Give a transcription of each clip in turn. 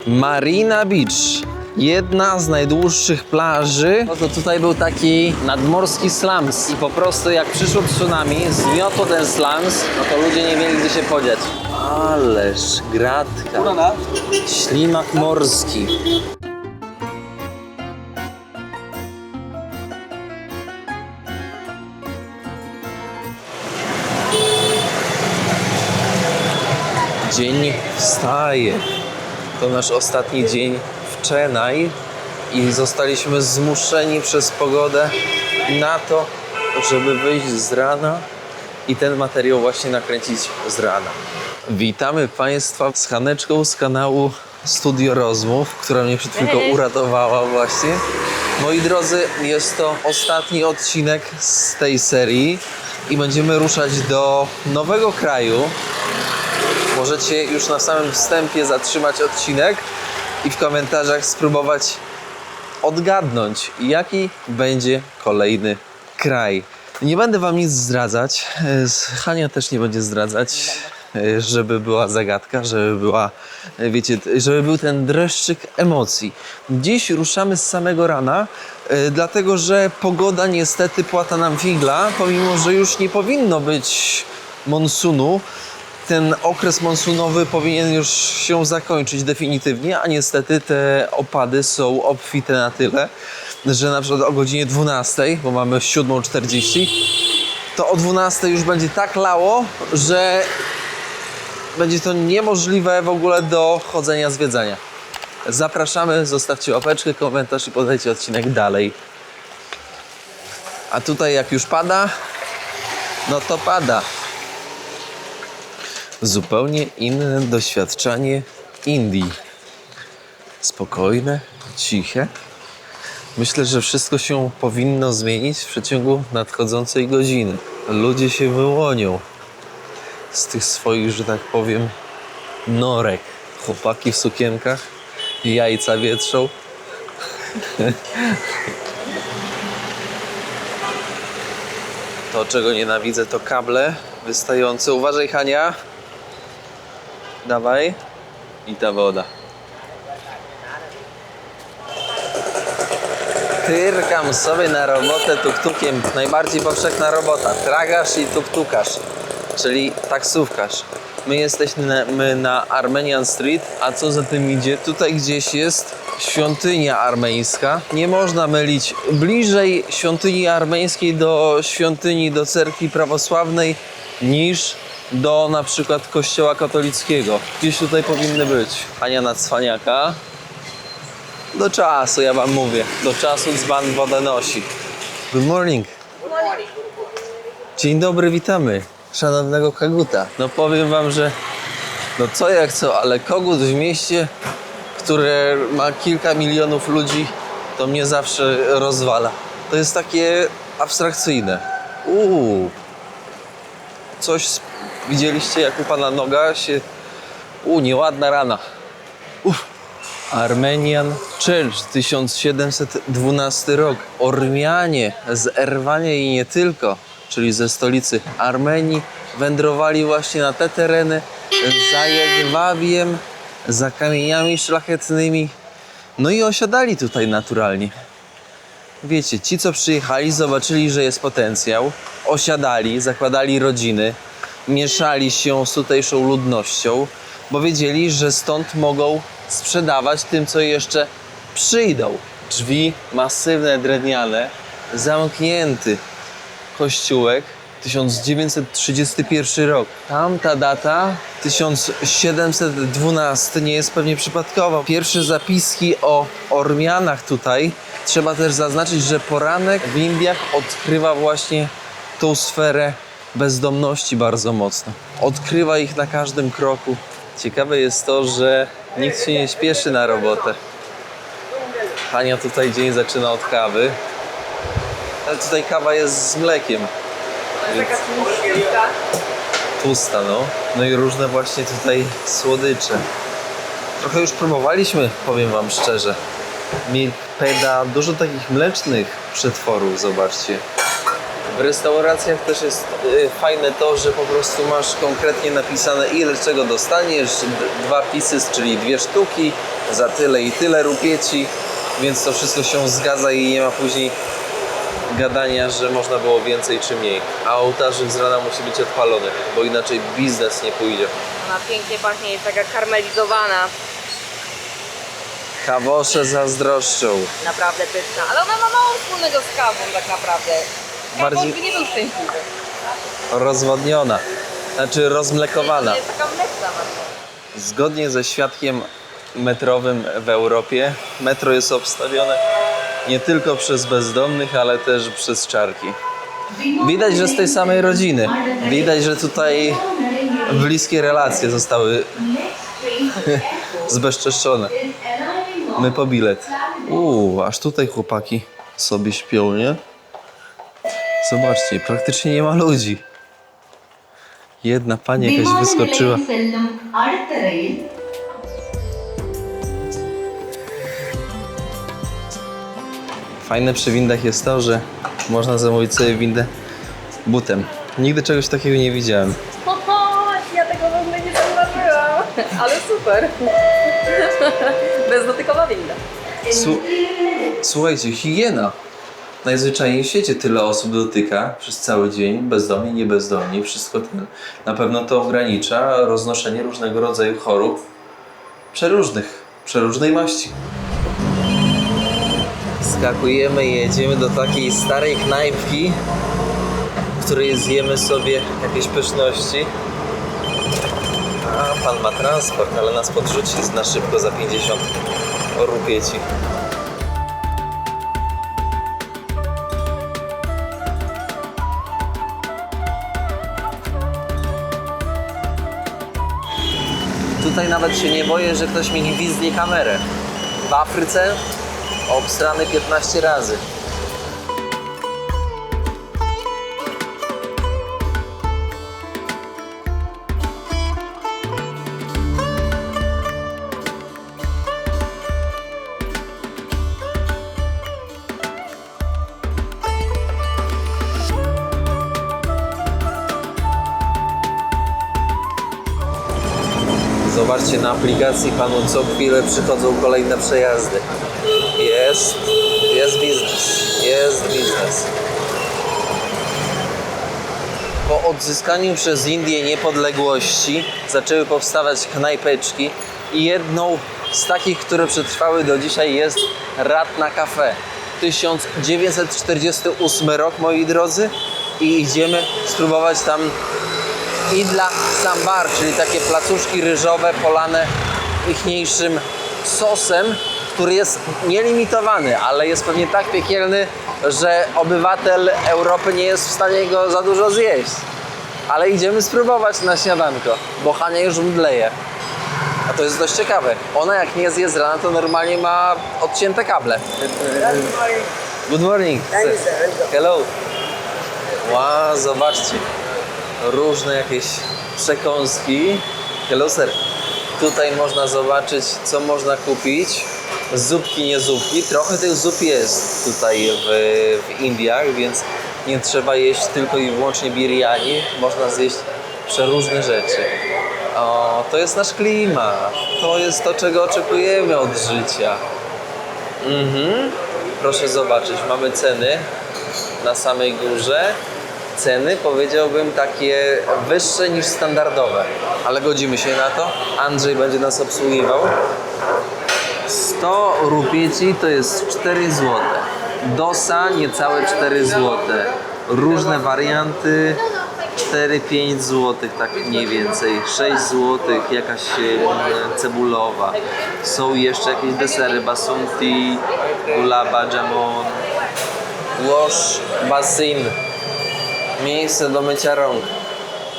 Marina Beach. Jedna z najdłuższych plaży. No to tutaj był taki nadmorski slums i po prostu jak przyszło tsunami, zmiotło ten slums, no to ludzie nie mieli gdzie się podziać. Ależ gratka. Ślimak morski. Dzień wstaje. To nasz ostatni dzień w Chennai i zostaliśmy zmuszeni przez pogodę na to, żeby wyjść z rana i ten materiał właśnie nakręcić z rana. Witamy Państwa z Haneczką z kanału Studio Rozmów, która mnie przed chwilką uratowała właśnie. Moi drodzy, jest to ostatni odcinek z tej serii i będziemy ruszać do nowego kraju. Możecie już na samym wstępie zatrzymać odcinek i w komentarzach spróbować odgadnąć, jaki będzie kolejny kraj. Nie będę Wam nic zdradzać, Hania też nie będzie zdradzać, żeby była zagadka, żeby była, wiecie, żeby był ten dreszczyk emocji. Dziś ruszamy z samego rana, dlatego że pogoda niestety płata nam figla, pomimo że już nie powinno być monsunu. Ten okres monsunowy powinien już się zakończyć definitywnie, a niestety te opady są obfite na tyle, że na przykład o godzinie 12, bo mamy 7:40, to o 12 już będzie tak lało, że będzie to niemożliwe w ogóle do chodzenia, zwiedzania. Zapraszamy, zostawcie łapeczkę, komentarz i podajcie odcinek dalej. A tutaj jak już pada, no to pada. Zupełnie inne doświadczenie Indii. Spokojne, ciche. Myślę, że wszystko się powinno zmienić w przeciągu nadchodzącej godziny. Ludzie się wyłonią z tych swoich, że tak powiem, norek. Chłopaki w sukienkach, jajca wietrzą. To, czego nienawidzę, to kable wystające. Uważaj, Hania. Dawaj. I ta woda. Tyrkam sobie na robotę tuktukiem. Najbardziej powszechna robota. Tragarz i tuktukarz. Czyli taksówkarz. My jesteśmy na Armenian Street, a co za tym idzie? Tutaj gdzieś jest świątynia armeńska. Nie można mylić bliżej świątyni armeńskiej do świątyni, do cerkwi prawosławnej niż do na przykład kościoła katolickiego. Gdzieś tutaj powinny być. Ania na cwaniaka. Do czasu, ja wam mówię. Do czasu dzban wodę nosi. Good morning. Dzień dobry, witamy szanownego koguta. No powiem wam, że no co jak co, ale kogut w mieście, które ma kilka milionów ludzi, to mnie zawsze rozwala. To jest takie abstrakcyjne. Coś widzieliście, jak u pana noga się... nieładna rana. Armenian Church, 1712 rok. Ormianie z Erwania i nie tylko, czyli ze stolicy Armenii, wędrowali właśnie na te tereny za jedwabiem, za kamieniami szlachetnymi. No i osiadali tutaj naturalnie. Wiecie, ci co przyjechali, zobaczyli, że jest potencjał, osiadali, zakładali rodziny, mieszali się z tutejszą ludnością, bo wiedzieli, że stąd mogą sprzedawać tym, co jeszcze przyjdą. Drzwi masywne, drewniane, zamknięty kościółek, 1931 rok. Tamta data, 1712, nie jest pewnie przypadkowa. Pierwsze zapiski o Ormianach tutaj. Trzeba też zaznaczyć, że poranek w Indiach odkrywa właśnie tą sferę bezdomności bardzo mocno. Odkrywa ich na każdym kroku. Ciekawe jest to, że nikt się nie śpieszy na robotę. Hania tutaj dzień zaczyna od kawy. Ale tutaj kawa jest z mlekiem. Więc... tłusta, no. No i różne właśnie tutaj słodycze. Trochę już próbowaliśmy, powiem wam szczerze. Milkpeda, dużo takich mlecznych przetworów, zobaczcie. W restauracjach też jest fajne to, że po prostu masz konkretnie napisane, ile czego dostaniesz, 2 pieces, czyli 2 sztuki, za tyle i tyle rupieci, więc to wszystko się zgadza i nie ma później gadania, że można było więcej czy mniej. A ołtarzyk z rana musi być odpalony, bo inaczej biznes nie pójdzie. Ona pięknie pachnie, jest taka karmelizowana. Kawosze zazdroszczą. Naprawdę pyszna, ale ona ma mało wspólnego z kawą tak naprawdę. Kawą Bardziej- by nie był szczęśliwy. Rozwodniona, znaczy rozmlekowana. Jest taka mleczna bardzo. Zgodnie ze świadkiem metrowym w Europie, metro jest obstawione nie tylko przez bezdomnych, ale też przez czarki. Widać, że z tej samej rodziny. Widać, że tutaj bliskie relacje zostały zbezczeszczone. My po bilet. Aż tutaj chłopaki sobie śpią, nie? Zobaczcie, praktycznie nie ma ludzi. Jedna pani jakaś wyskoczyła. Fajne przy windach jest to, że można zamówić sobie windę butem. Nigdy czegoś takiego nie widziałem. Ja tego w ogóle nie zauważyłam. Ale super. Bezdotykowa winda. Słuchajcie, higiena. Najzwyczajniej w świecie tyle osób dotyka przez cały dzień, bezdomni, niebezdomni, wszystko ten. Na pewno to ogranicza roznoszenie różnego rodzaju chorób przeróżnej maści. Skakujemy i jedziemy do takiej starej knajpki, w której zjemy sobie jakieś pyszności. A pan ma transport, ale nas podrzuci na szybko za 50 rupieci. Tutaj nawet się nie boję, że ktoś mi gwizdnie kamerę. W Afryce obstrany 15 razy. Zobaczcie na aplikacji panu co chwilę przychodzą kolejne przejazdy. Jest biznes. Po odzyskaniu przez Indię niepodległości zaczęły powstawać knajpeczki i jedną z takich, które przetrwały do dzisiaj jest Ratna Cafe. 1948 rok, moi drodzy, i idziemy spróbować tam idla sambar, czyli takie placuszki ryżowe polane ichniejszym sosem, który jest nielimitowany, ale jest pewnie tak piekielny, że obywatel Europy nie jest w stanie go za dużo zjeść. Ale idziemy spróbować na śniadanko, bo Hania już mdleje. A to jest dość ciekawe. Ona jak nie zje z rana, to normalnie ma odcięte kable. Good morning. Hello. Wow, zobaczcie. Różne jakieś przekąski. Hello, sir. Tutaj można zobaczyć, co można kupić. Zupki, nie zupki. Trochę tych zup jest tutaj w Indiach, więc nie trzeba jeść tylko i wyłącznie biryani. Można zjeść przeróżne rzeczy. O, to jest nasz klimat. To jest to, czego oczekujemy od życia. Proszę zobaczyć, mamy ceny na samej górze. Ceny, powiedziałbym, takie wyższe niż standardowe. Ale godzimy się na to. Andrzej będzie nas obsługiwał. 100 rupieci to jest 4 zł. Dosa niecałe 4 zł. Różne warianty 4-5 zł, tak mniej więcej. 6 zł, jakaś cebulowa. Są jeszcze jakieś desery, basunti, gulaba, jamon, wash basin. Miejsce do mycia rąk.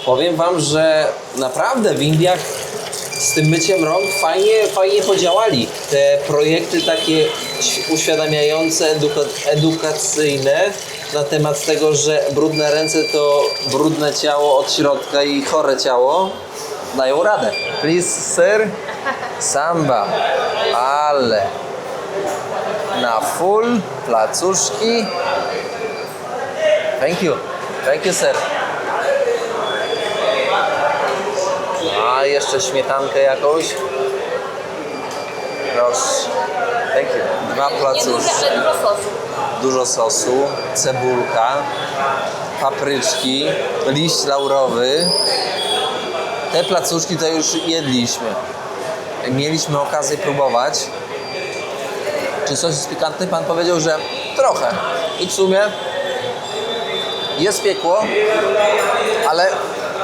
Powiem wam, że naprawdę w Indiach z tym myciem rąk fajnie podziałali. Te projekty takie uświadamiające, edukacyjne na temat tego, że brudne ręce to brudne ciało od środka i chore ciało, dają radę. Please, sir. Samba. Ale na full placuszki. Thank you. Jakie ser? A jeszcze śmietankę jakąś. Proszę. Takie. 2 placuszki. Nieduże, ale dużo sosu. Dużo sosu, cebulka, papryczki, liść laurowy. Te placuszki to już jedliśmy. Mieliśmy okazję próbować. Czy sos jest pikantny? Pan powiedział, że trochę. I w sumie jest piekło, ale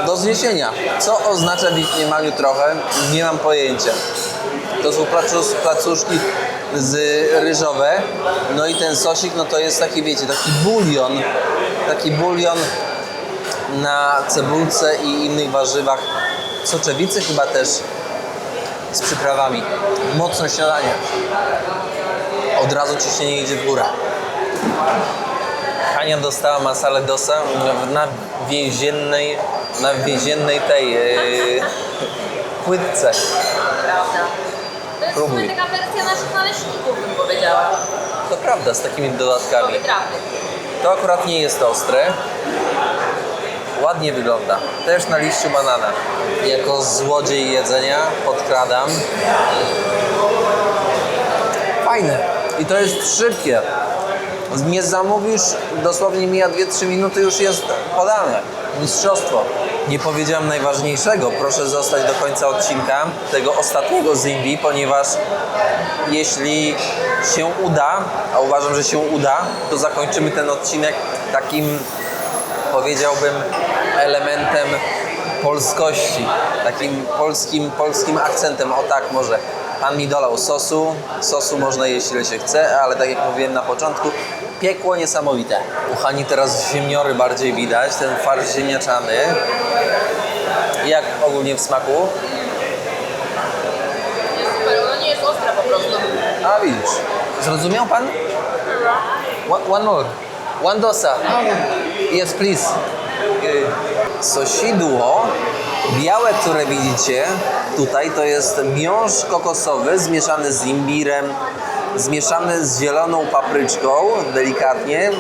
do zniesienia. Co oznacza w ich mniemaniu trochę? Nie mam pojęcia. To są placuszki ryżowe, no i ten sosik, no to jest taki, wiecie, taki bulion na cebulce i innych warzywach, soczewicy chyba też z przyprawami. Mocne śniadanie. Od razu ciśnienie idzie w górę. Hania dostała masalę dosa na więziennej tej płytce. Prawda. To jest Próbuj. w sumie taka wersja naszych naleśników, bym powiedziała. To prawda, z takimi dodatkami. Wytrawnych. To akurat nie jest ostre. Ładnie wygląda. Też na liściu banana. Jako złodziej jedzenia podkradam. Fajne. I to jest szybkie. Nie zamówisz, dosłownie mija 2-3 minuty, już jest podane. Mistrzostwo. Nie powiedziałem najważniejszego. Proszę zostać do końca odcinka, tego ostatniego z Indii, ponieważ jeśli się uda, a uważam, że się uda, to zakończymy ten odcinek takim, powiedziałbym, elementem polskości. Takim polskim akcentem. O tak, może. Pan mi dolał sosu. Sosu można jeść ile się chce, ale tak jak mówiłem na początku, piekło niesamowite. U Hani teraz ziemniory bardziej widać, ten farsz ziemniaczany. Jak ogólnie w smaku? Jest super, ona nie jest ostra po prostu. A widzisz. Zrozumiał pan? One more. One dosa. Yes, please. Sosidło białe, które widzicie tutaj, to jest miąższ kokosowy zmieszany z imbirem, zmieszany z zieloną papryczką, delikatnie.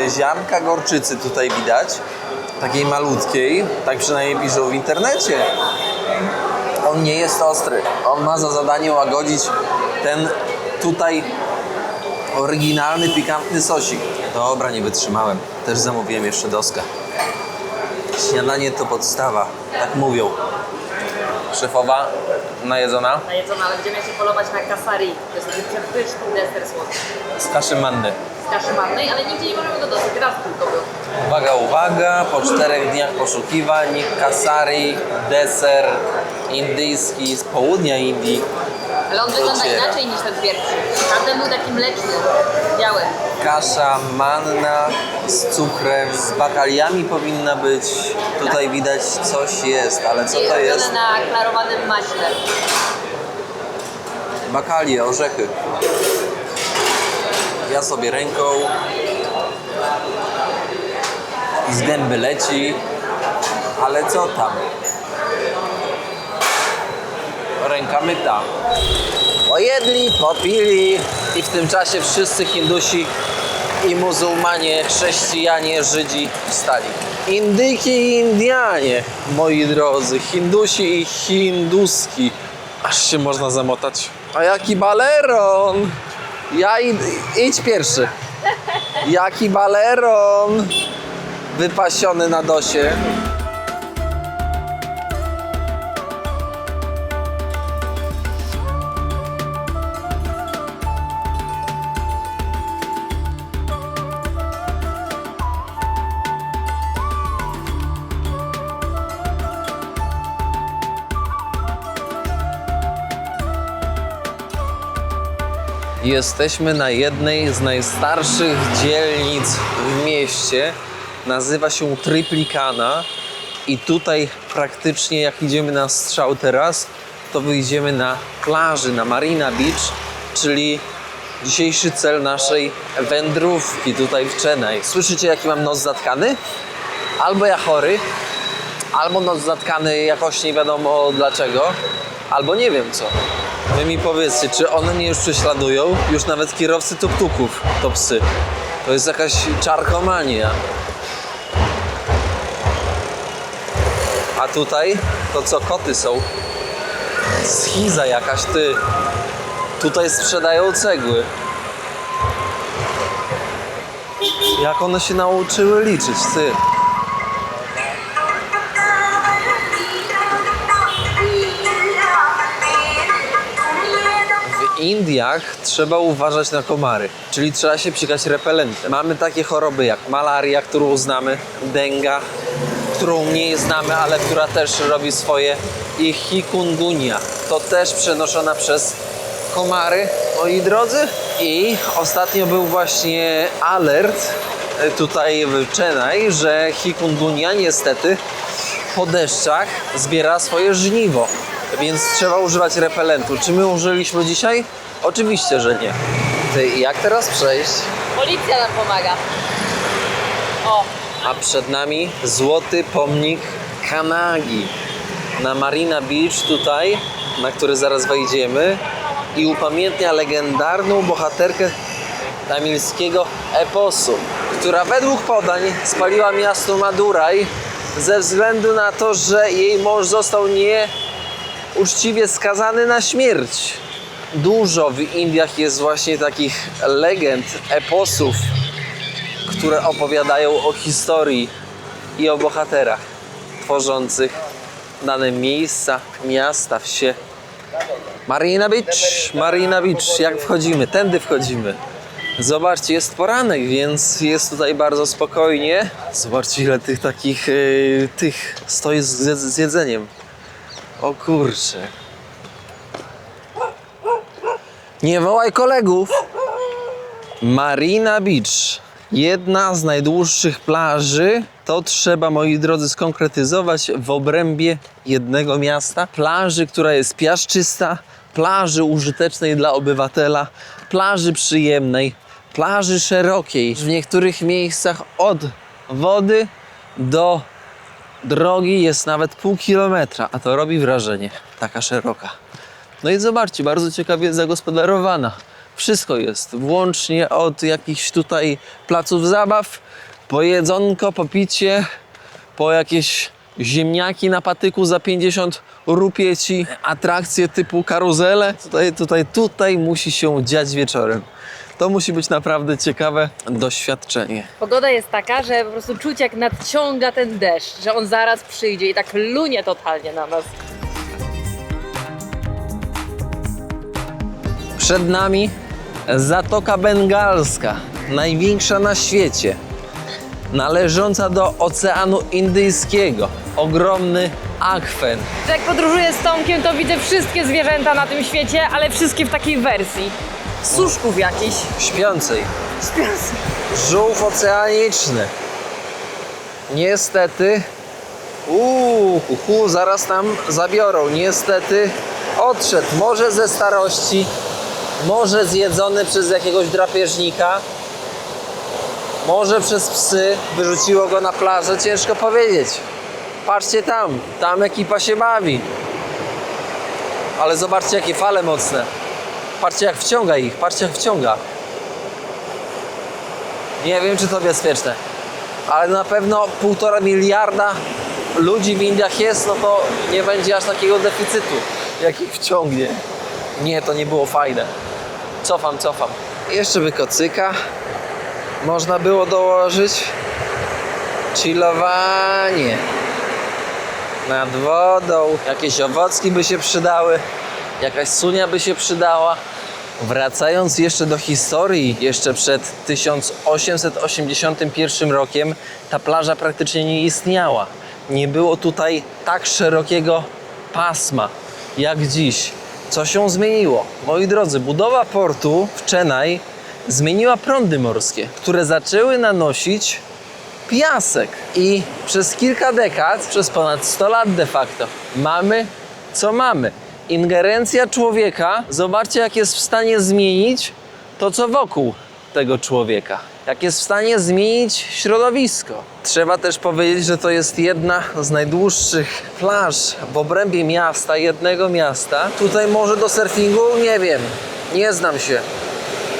Ziarnka gorczycy tutaj widać, takiej malutkiej, tak przynajmniej piszą w internecie. On nie jest ostry. On ma za zadanie łagodzić ten tutaj oryginalny, pikantny sosik. Dobra, nie wytrzymałem. Też zamówiłem jeszcze doskę. Śniadanie to podstawa, tak mówią. Szefowa najedzona Najedzona, ale będziemy jeszcze polować na kasari. To jest taki przepyszny deser słodki. z kaszy manny. Z kaszy mannej, ale nigdzie nie możemy go dostać. Raz tylko był. Uwaga, uwaga, po 4 dniach poszukiwań kasari, deser indyjski z południa Indii. Ale on wygląda Dociera. inaczej niż ten pierwszy. Tamten był taki mleczny, biały. Kasza manna z cukrem, z bakaliami powinna być. Tutaj widać coś jest, ale co to jest? Robione na klarowanym maśle. Bakalie, orzechy. Ja sobie ręką. Z gęby leci. Ale co tam? Ręka myta. Pojedli, popili i w tym czasie wszyscy Hindusi i muzułmanie, chrześcijanie, Żydzi wstali. Indyki i Indianie, moi drodzy, Hindusi i Hinduski. Aż się można zamotać. A jaki baleron! Idź pierwszy. Jaki baleron! Wypasiony na dosie. Jesteśmy na jednej z najstarszych dzielnic w mieście. Nazywa się Triplicana i tutaj praktycznie jak idziemy na strzał teraz, to wyjdziemy na plaży, na Marina Beach, czyli dzisiejszy cel naszej wędrówki tutaj w Chennai. Słyszycie, jaki mam nos zatkany? Albo ja chory, albo nos zatkany jakoś nie wiadomo dlaczego, albo nie wiem co. Wy mi powiedzcie, czy one mnie już prześladują? Już nawet kierowcy tuk-tuków to psy. To jest jakaś czarkomania. A tutaj to co, koty są? Schiza jakaś, ty. Tutaj sprzedają cegły. Jak one się nauczyły liczyć, ty. W Indiach trzeba uważać na komary, czyli trzeba się psikać repelentem. Mamy takie choroby jak malaria, którą znamy, denga, którą mniej znamy, ale która też robi swoje, i chikungunya. To też przenoszona przez komary, moi drodzy. I ostatnio był właśnie alert tutaj w Chennai, że chikungunya niestety po deszczach zbiera swoje żniwo, więc trzeba używać repelentu. Czy my użyliśmy dzisiaj? Oczywiście, że nie. Ty, jak teraz przejść? Policja nam pomaga. O, A przed nami złoty pomnik Kanagi na Marina Beach tutaj, na który zaraz wejdziemy, i upamiętnia legendarną bohaterkę tamilskiego eposu, która według podań spaliła miasto Madurai ze względu na to, że jej mąż został nieuczciwie skazany na śmierć. Dużo w Indiach jest właśnie takich legend, eposów, które opowiadają o historii i o bohaterach tworzących dane miejsca, miasta, wsie. Marina Beach, jak wchodzimy? Tędy wchodzimy. Zobaczcie, jest poranek, więc jest tutaj bardzo spokojnie. Zobaczcie, ile tych takich, tych stoi z jedzeniem. O kurczę. Nie wołaj kolegów. Marina Beach. Jedna z najdłuższych plaży, to trzeba, moi drodzy, skonkretyzować, w obrębie jednego miasta. Plaży, która jest piaszczysta, plaży użytecznej dla obywatela, plaży przyjemnej, plaży szerokiej. W niektórych miejscach od wody do drogi jest nawet pół kilometra, a to robi wrażenie, taka szeroka. No i zobaczcie, bardzo ciekawie zagospodarowana. Wszystko jest, włącznie od jakichś tutaj placów zabaw, po jedzonko, po picie, po jakieś ziemniaki na patyku za 50 rupieci, atrakcje typu karuzele. Tutaj musi się dziać wieczorem. To musi być naprawdę ciekawe doświadczenie. pogoda jest taka, że po prostu czuć, jak nadciąga ten deszcz, że on zaraz przyjdzie i tak lunie totalnie na nas. Przed nami Zatoka Bengalska, największa na świecie, należąca do Oceanu Indyjskiego. Ogromny akwen. Jak podróżuję z Tomkiem, to widzę wszystkie zwierzęta na tym świecie, ale wszystkie w takiej wersji. Suszków jakiś. Śpiącej. Żółw oceaniczny. Niestety, zaraz nam zabiorą. Niestety odszedł. Może ze starości, może zjedzony przez jakiegoś drapieżnika, może przez psy, wyrzuciło go na plażę, ciężko powiedzieć. Patrzcie tam ekipa się bawi. Ale zobaczcie, jakie fale mocne. Patrzcie, jak wciąga ich, patrzcie, jak wciąga. Nie wiem, czy to bezpieczne, ale na pewno 1,5 miliarda ludzi w Indiach jest, no to nie będzie aż takiego deficytu, jak ich wciągnie. Nie, to nie było fajne. Cofam. Jeszcze by kocyka można było dołożyć. Chillowanie nad wodą. Jakieś owocki by się przydały. Jakaś sunia by się przydała. Wracając jeszcze do historii, jeszcze przed 1881 rokiem ta plaża praktycznie nie istniała. Nie było tutaj tak szerokiego pasma jak dziś. Co się zmieniło? Moi drodzy, budowa portu w Chennai zmieniła prądy morskie, które zaczęły nanosić piasek. I przez kilka dekad, przez ponad 100 lat de facto, mamy co mamy. Ingerencja człowieka, zobaczcie, jak jest w stanie zmienić to, co wokół tego człowieka. Jak jest w stanie zmienić środowisko. Trzeba też powiedzieć, że to jest jedna z najdłuższych plaż w obrębie miasta, jednego miasta. Tutaj może do surfingu nie wiem, nie znam się,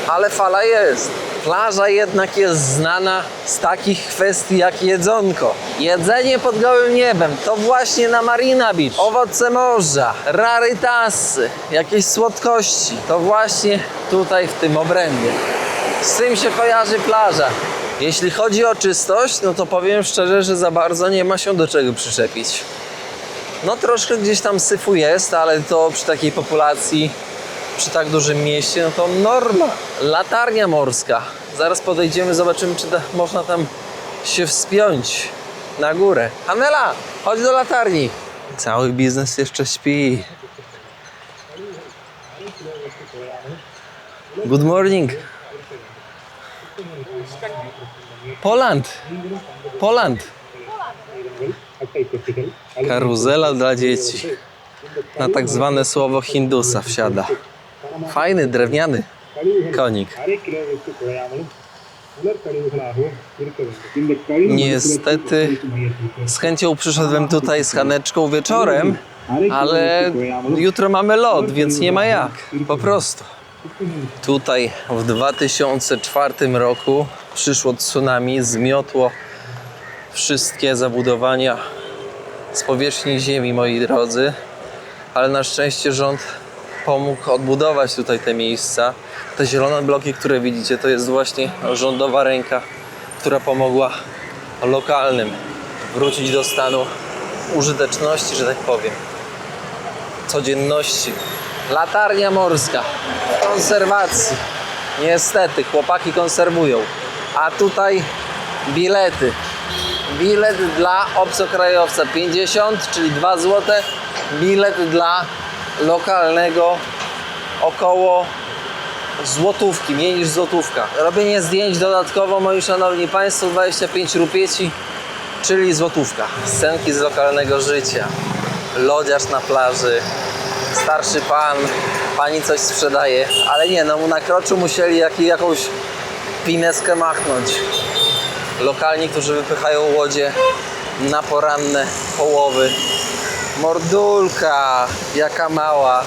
ale fala jest. Plaża jednak jest znana z takich kwestii jak jedzonko. Jedzenie pod gołym niebem to właśnie na Marina Beach. Owoce morza, rarytasy, jakieś słodkości to właśnie tutaj w tym obrębie. Z tym się kojarzy plaża. Jeśli chodzi o czystość, no to powiem szczerze, że za bardzo nie ma się do czego przyczepić. No troszkę gdzieś tam syfu jest, ale to przy takiej populacji, przy tak dużym mieście, no to norma. Latarnia morska. Zaraz podejdziemy, zobaczymy, czy można tam się wspiąć na górę. Anela, chodź do latarni. Cały biznes jeszcze śpi. Good morning. Poland. Karuzela dla dzieci. Na tak zwane słowo Hindusa wsiada. Fajny, drewniany konik. Niestety z chęcią przyszedłem tutaj z Haneczką wieczorem, ale jutro mamy lot, więc nie ma jak. Po prostu. Tutaj w 2004 roku przyszło tsunami, zmiotło wszystkie zabudowania z powierzchni ziemi, moi drodzy, ale na szczęście rząd pomógł odbudować tutaj te miejsca. Te zielone bloki, które widzicie, to jest właśnie rządowa ręka, która pomogła lokalnym wrócić do stanu użyteczności, że tak powiem, codzienności. Latarnia morska w konserwacji. Niestety, chłopaki konserwują. A tutaj bilety. Bilet dla obcokrajowca 50, czyli 2 zł. Bilet dla lokalnego około złotówki, mniej niż złotówka. Robienie zdjęć dodatkowo, moi szanowni państwo, 25 rupieci, czyli złotówka. Scenki z lokalnego życia. Lodziarz na plaży. Starszy pan, pani coś sprzedaje, ale nie, no na kroczu musieli jakąś pineskę machnąć. Lokalni, którzy wypychają łodzie na poranne połowy. Mordulka, jaka mała.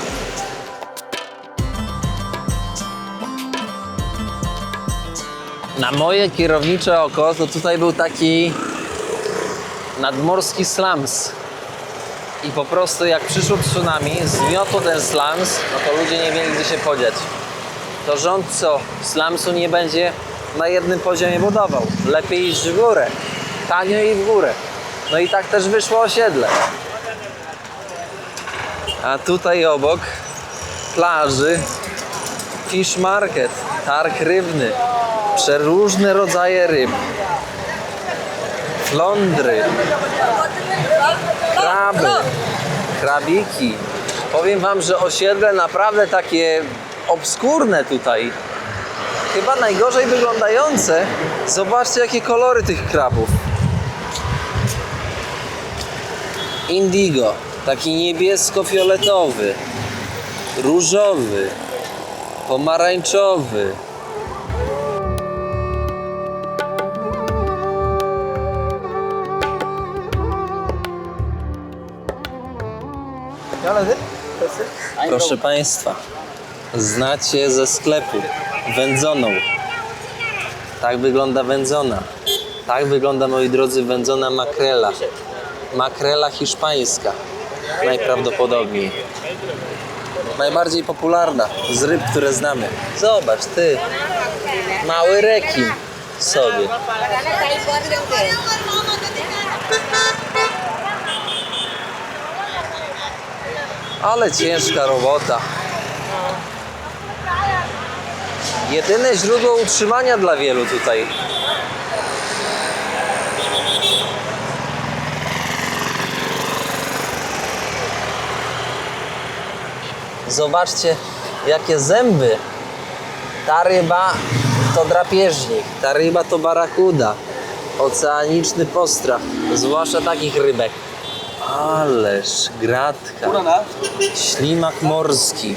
Na moje kierownicze oko to tutaj był taki nadmorski slums. I po prostu jak przyszło tsunami, zmiotło ten slums, no to ludzie nie mieli gdzie się podziać. To rząd co? Slumsu nie będzie na jednym poziomie budował. Lepiej iść w górę. Tanio i w górę. No i tak też wyszło osiedle. A tutaj obok plaży Fish Market, targ rybny. Przeróżne rodzaje ryb. Flądry. Kraby, krabiki. Powiem wam, że osiedle naprawdę takie obskurne tutaj. Chyba najgorzej wyglądające. Zobaczcie, jakie kolory tych krabów. Indigo, taki niebiesko-fioletowy, różowy, pomarańczowy. Proszę państwa, znacie ze sklepu wędzoną. Tak wygląda wędzona. Tak wygląda, moi drodzy, wędzona makrela. Makrela hiszpańska. Najprawdopodobniej. Najbardziej popularna z ryb, które znamy. Zobacz, ty. Mały rekin sobie. Ale ciężka robota. Jedyne źródło utrzymania dla wielu tutaj. Zobaczcie, jakie zęby. Ta ryba to drapieżnik, ta ryba to barakuda. Oceaniczny postrach, zwłaszcza takich rybek. Ależ gratka. Ślimak morski.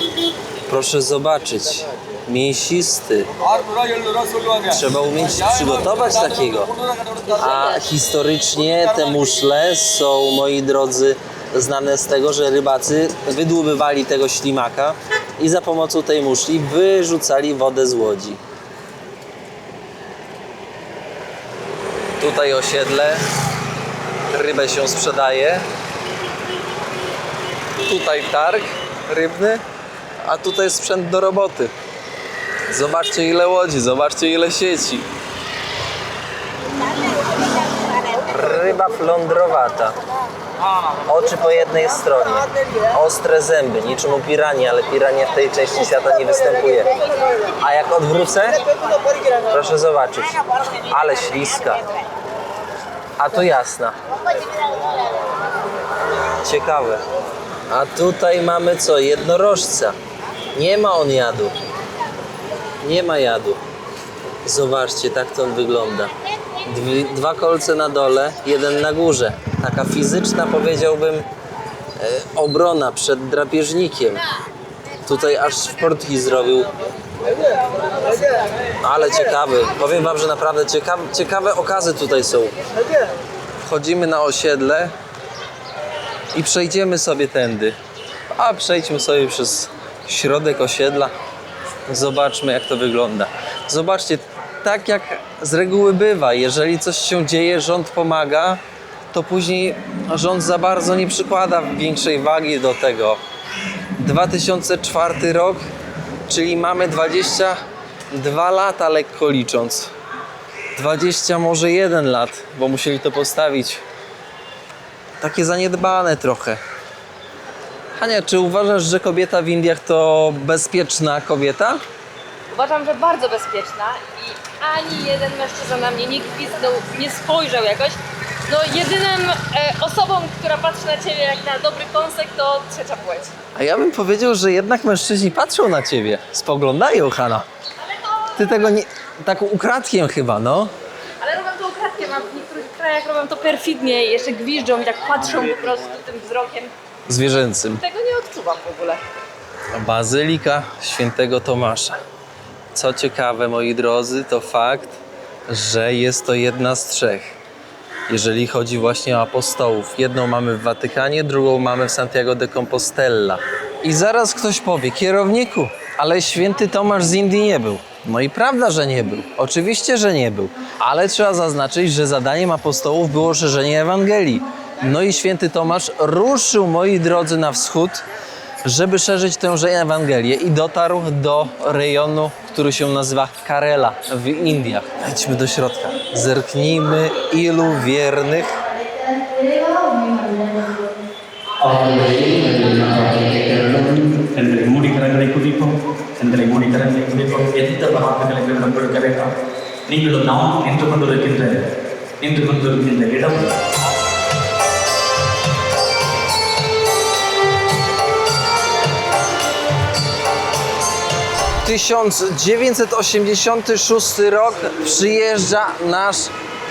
Proszę zobaczyć. Mięsisty. Trzeba umieć przygotować takiego. A historycznie te muszle są, moi drodzy, znane z tego, że rybacy wydłubywali tego ślimaka i za pomocą tej muszli wyrzucali wodę z łodzi. Tutaj osiedle, rybę się sprzedaje. Tutaj targ rybny, a tutaj sprzęt do roboty. Zobaczcie ile łodzi, zobaczcie ile sieci. Ryba flądrowata. Oczy po jednej stronie. Ostre zęby, niczym u piranii, ale pirania w tej części świata nie występuje. A jak odwrócę, proszę zobaczyć. Ale śliska. A tu jasna. Ciekawe. A tutaj mamy co? Jednorożca. Nie ma on jadu. Nie ma jadu. Zobaczcie, tak to on wygląda. Dwa kolce na dole, jeden na górze. Taka fizyczna, powiedziałbym, obrona przed drapieżnikiem. Tutaj aż Portugi zrobił. Ale ciekawy. Powiem wam, że naprawdę ciekawe okazy tutaj są. Wchodzimy na osiedle i przejdziemy sobie tędy. A przejdźmy sobie przez środek osiedla. Zobaczmy, jak to wygląda. Zobaczcie, tak jak z reguły bywa, jeżeli coś się dzieje, rząd pomaga, to później rząd za bardzo nie przykłada większej wagi do tego. 2004 rok, czyli mamy 22 lata lekko licząc. 20 może 1 lat, bo musieli to postawić. Takie zaniedbane trochę. Hania, czy uważasz, że kobieta w Indiach to bezpieczna kobieta? Uważam, że bardzo bezpieczna i ani jeden mężczyzna na mnie nie gwizdnął, nie spojrzał jakoś. No jedynym osobą, która patrzy na ciebie jak na dobry kąsek, to trzecia płeć. A ja bym powiedział, że jednak mężczyźni patrzą na ciebie, spoglądają, Hanna. Ty tego nie... tak ukradkiem chyba, no. Ale robią to ukradkiem, a w niektórych krajach robią to perfidnie i jeszcze gwiżdżą i tak patrzą po prostu tym wzrokiem. Zwierzęcym. Tego nie odczuwam w ogóle. Bazylika Świętego Tomasza. Co ciekawe, moi drodzy, to fakt, że jest to jedna z 3. Jeżeli chodzi właśnie o apostołów. Jedną mamy w Watykanie, drugą mamy w Santiago de Compostela. I zaraz ktoś powie, kierowniku, ale Święty Tomasz z Indii nie był. No i prawda, że nie był. Oczywiście, że nie był. Ale trzeba zaznaczyć, że zadaniem apostołów było szerzenie Ewangelii. No i Święty Tomasz ruszył, moi drodzy, na wschód, żeby szerzyć tęże Ewangelię i dotarł do rejonu, który się nazywa Kerala w Indiach. Wejdźmy do środka. Zerknijmy, ilu wiernych நீங்களும் நாம் நின்று கொண்டிருக்கின்ற இடம் 1986 rok przyjeżdża nasz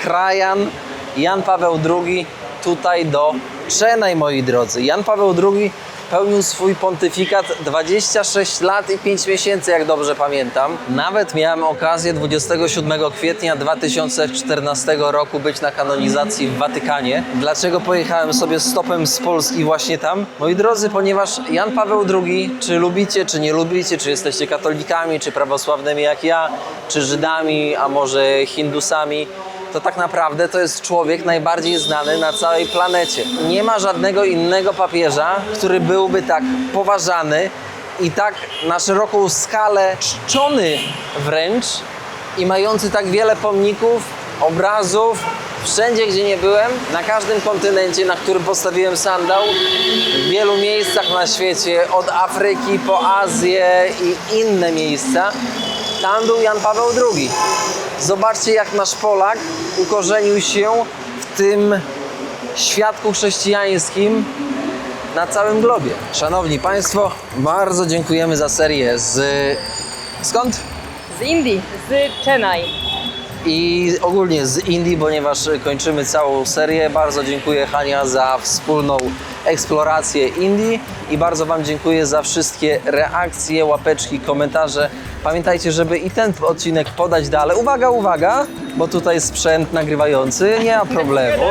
krajan Jan Paweł II tutaj do Chennai, moi drodzy. Jan Paweł II pełnił swój pontyfikat 26 lat i 5 miesięcy, jak dobrze pamiętam. Nawet miałem okazję 27 kwietnia 2014 roku być na kanonizacji w Watykanie. Dlaczego pojechałem sobie stopem z Polski właśnie tam? Moi drodzy, ponieważ Jan Paweł II, czy lubicie, czy nie lubicie, czy jesteście katolikami, czy prawosławnymi jak ja, czy Żydami, a może Hindusami, to tak naprawdę to jest człowiek najbardziej znany na całej planecie. Nie ma żadnego innego papieża, który byłby tak poważany i tak na szeroką skalę czczony wręcz i mający tak wiele pomników, obrazów, wszędzie gdzie nie byłem, na każdym kontynencie, na którym postawiłem sandał, w wielu miejscach na świecie, od Afryki po Azję i inne miejsca, tam był Jan Paweł II. Zobaczcie, jak nasz Polak ukorzenił się w tym świadku chrześcijańskim na całym globie. Szanowni Państwo, bardzo dziękujemy za serię z... skąd? Z Indii, z Chennai. I ogólnie z Indii, ponieważ kończymy całą serię. Bardzo dziękuję, Hania, za wspólną eksplorację Indii i bardzo Wam dziękuję za wszystkie reakcje, łapeczki, komentarze. Pamiętajcie, żeby i ten odcinek podać dalej. Uwaga, uwaga, bo tutaj sprzęt nagrywający, nie ma problemu.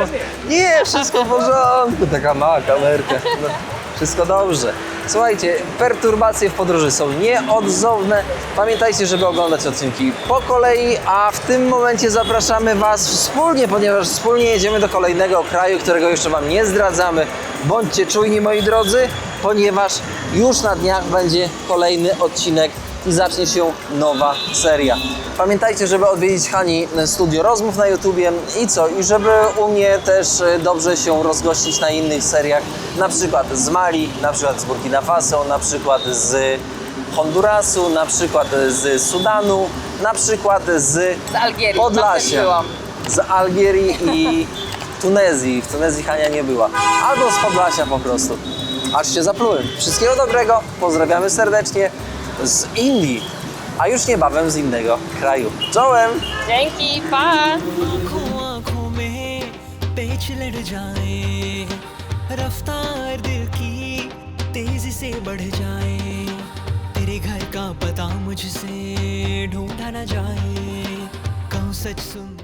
Nie, wszystko w porządku, taka mała kamerka. No, wszystko dobrze. Słuchajcie, perturbacje w podróży są nieodzowne. Pamiętajcie, żeby oglądać odcinki po kolei, a w tym momencie zapraszamy Was wspólnie, ponieważ wspólnie jedziemy do kolejnego kraju, którego jeszcze Wam nie zdradzamy. Bądźcie czujni, moi drodzy, ponieważ już na dniach będzie kolejny odcinek i zacznie się nowa seria. Pamiętajcie, żeby odwiedzić Hani studio rozmów na YouTubie i co? I żeby u mnie też dobrze się rozgościć na innych seriach, na przykład z Mali, na przykład z Burkina Faso, na przykład z Hondurasu, na przykład z Sudanu, na przykład z Algierii. Tam Podlasia, też byłam. z Algierii i Tunezji. W Tunezji Hania nie była. Albo z Podlasia po prostu. Aż się zaplułem. Wszystkiego dobrego, pozdrawiamy serdecznie z Indii, a już niebawem z innego kraju. Czołem! Dzięki, pa! आँखों आँखों में पेच लड़ जाए रफ्तार दिल की तेजी से बढ़ जाए तेरे घर का पता मुझसे ढूंढा न जाए कहूँ सच सुन